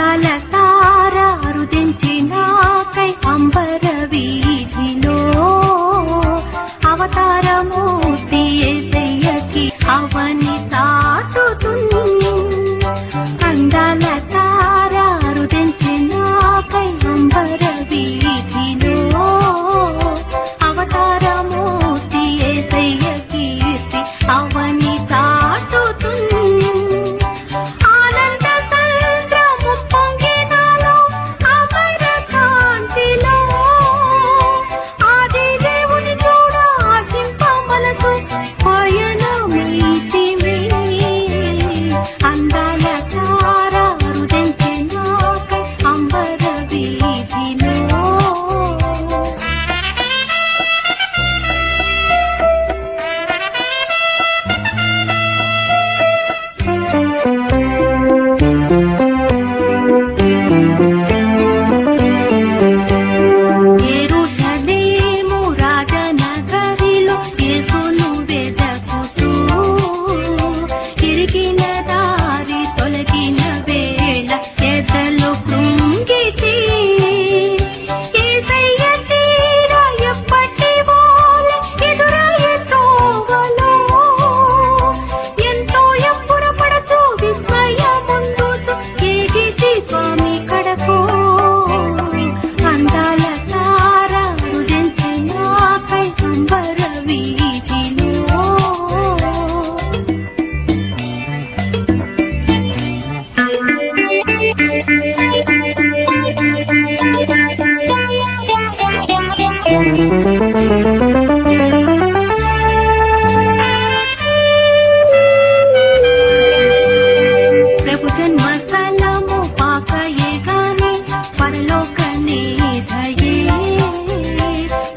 అందాల తారారు దించినాకై అంబర వీధిలో అవతారమూర్తి యేసయ్యకి అవని తాటుతుంది. అందాల తారారు దించినాకై అంబర వీధిలో అవతారమూర్తి యేసయ్యకి అవని తాటుతుంది. ప్రభు జన్మస్థలము పాకయే గాని పరలోకనే దయే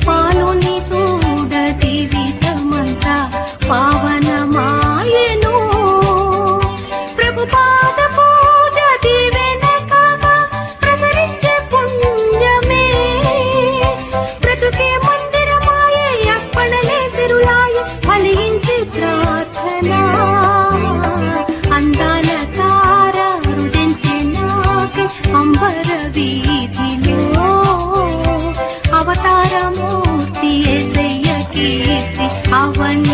పాలుని చూడ జీవితమంతా పావనమాయెను. ప్రభు పాద పూజ దీవెన కాగా ప్రసరించే పుణ్యమే బ్రతుకే మందిరమాయే అప్పణలే తిరులాయే ఫలించే ప్రార్థన. అందాల తారారు దించినాకై అంబర వీధిలో అవతారమూర్తి యేసయ్యకి అవని